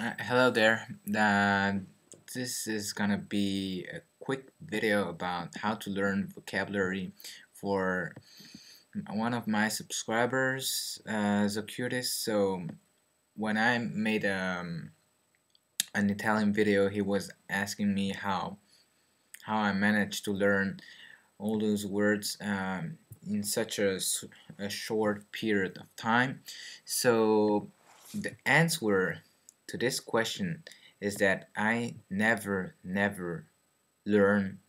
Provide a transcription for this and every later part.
Hello there. This is gonna be a quick video about how to learn vocabulary for one of my subscribers, Zocutis. So when I made an Italian video, he was asking me how I managed to learn all those words in such a short period of time. So the answer to this question is that I never learn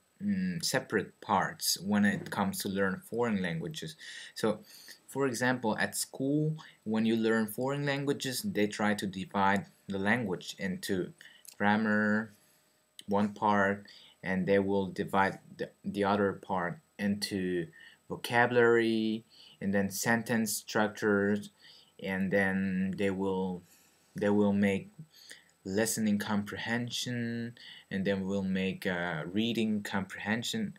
separate parts when it comes to learn foreign languages. So for example, at school, when you learn foreign languages, they try to divide the language into grammar, one part, and they will divide the other part into vocabulary and then sentence structures, and then they will make listening comprehension, and then we'll make reading comprehension.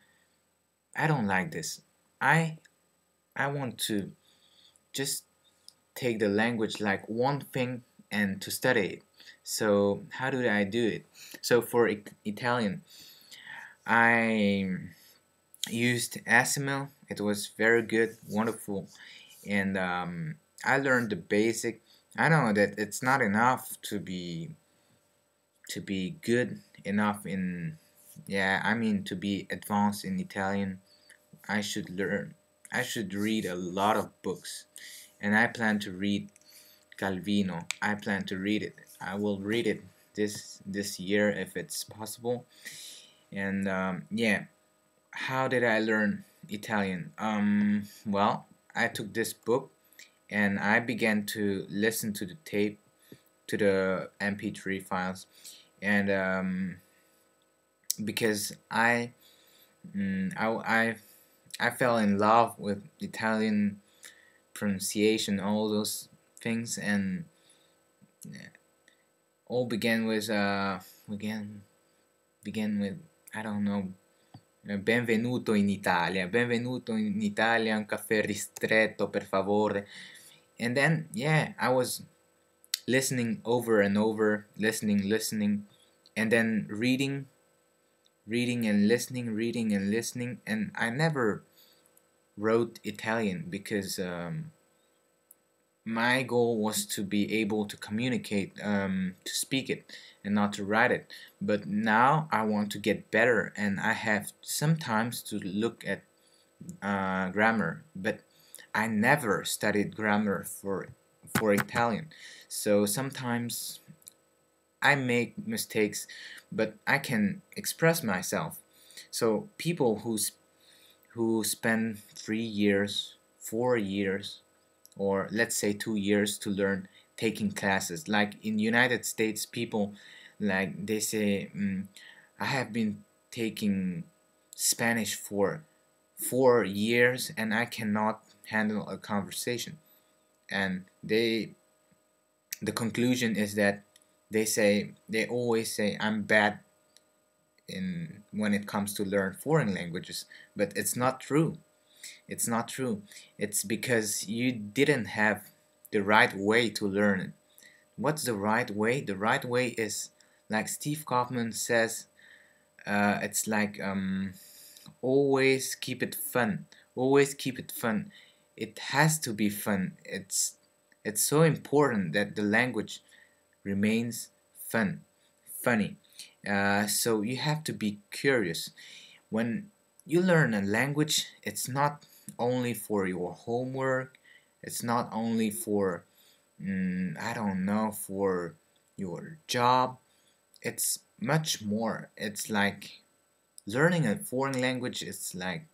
I don't like this. I want to just take the language like one thing and to study it. So how do I do it? So for Italian, I used Assimil. It was very good, wonderful, and I learned the basic. I know that it's not enough to be good enough in, yeah, I mean, to be advanced in Italian. I should read a lot of books, and I plan to read Calvino. I plan to read it. I will read it this year if it's possible. And yeah, how did I learn Italian? Well, I took this book and I began to listen to the tape, to the MP3 files, and because I fell in love with Italian pronunciation, all those things, and all began with, I don't know, benvenuto in Italia, benvenuto in Italia, un caffè ristretto per favore. And then yeah, I was listening over and over, listening, and then reading and listening, and I never wrote Italian because my goal was to be able to communicate, to speak it, and not to write it. But now I want to get better, and I have sometimes to look at grammar, but I never studied grammar for Italian. So sometimes I make mistakes, but I can express myself. So people who spend 3 years, 4 years, or let's say 2 years to learn taking classes, like in United States, people like they say, I have been taking Spanish for 4 years and I cannot handle a conversation, and the conclusion is that they always say I'm bad in when it comes to learn foreign languages, but it's not true. It's not true. It's because you didn't have the right way to learn it. What's the right way? The right way is, like Steve Kaufman says, it's like always keep it fun. Always keep it fun. It has to be fun. It's so important that the language remains funny. So you have to be curious. When you learn a language, it's not only for your homework, it's not only for, I don't know, for your job. It's much more. It's like learning a foreign language. It's like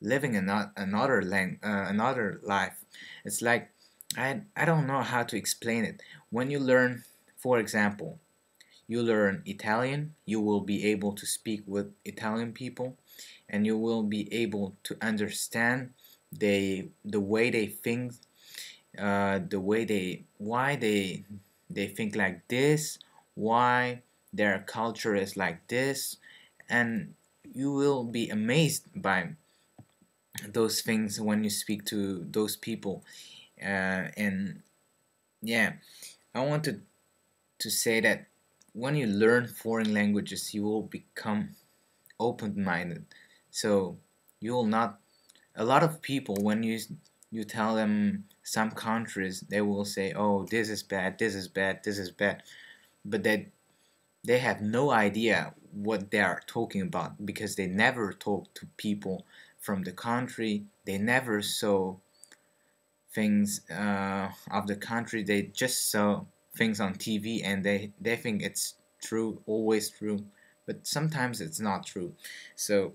living another life. It's like, I don't know how to explain it. When you learn, for example, you learn Italian, you will be able to speak with Italian people, and you will be able to understand the way they think, the way why they think like this, why their culture is like this, and you will be amazed by those things when you speak to those people. And yeah, I wanted to say that when you learn foreign languages, you will become open-minded. So you will not. A lot of people, when you tell them some countries, they will say, "Oh, this is bad, this is bad, this is bad," but they have no idea what they are talking about because they never talk to people from the country. They never saw things of the country. They just saw things on TV and they think it's true, always true, but sometimes it's not true. So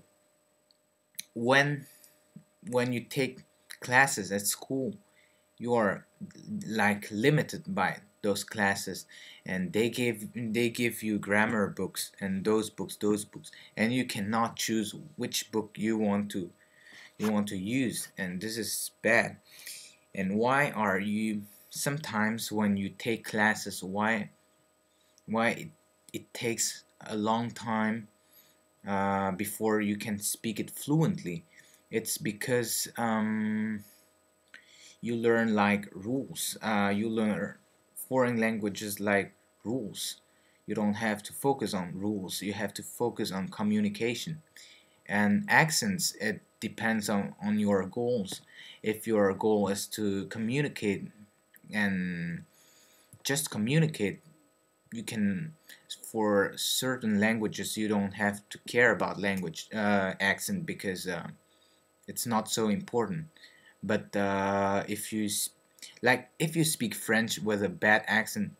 when you take classes at school, you are like limited by those classes, and they give you grammar books and those books, and you cannot choose which book you want to use, and this is bad. And why are you sometimes when you take classes, why it takes a long time before you can speak it fluently? It's because you learn like rules. You learn foreign languages like rules. You don't have to focus on rules. You have to focus on communication. And accents, it depends on your goals. If your goal is to communicate and just communicate, you can, for certain languages, you don't have to care about language accent because it's not so important. But if you speak French with a bad accent,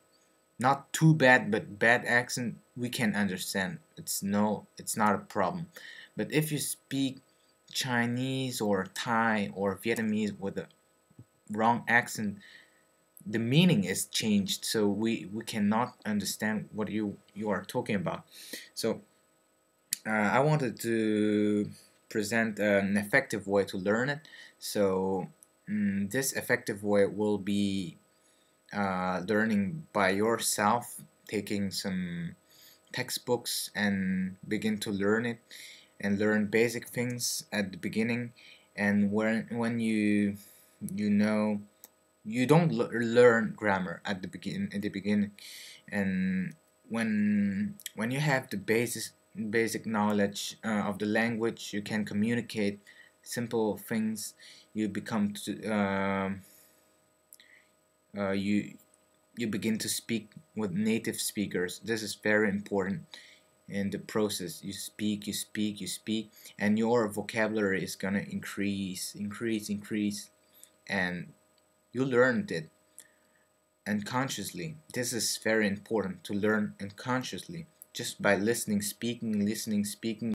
not too bad but bad accent, we can understand. It's not a problem. But if you speak Chinese or Thai or Vietnamese with a wrong accent, the meaning is changed, so we cannot understand what you are talking about. So I wanted to present an effective way to learn it. So this effective way will be learning by yourself, taking some textbooks and begin to learn it, and learn basic things at the beginning. And when you know, you don't learn grammar at the beginning, and when you have the basic knowledge of the language, you can communicate simple things. You become you begin to speak with native speakers. This is very important in the process. You speak, you speak, you speak, and your vocabulary is gonna increase, and you learned it unconsciously. This is very important, to learn unconsciously, just by listening, speaking,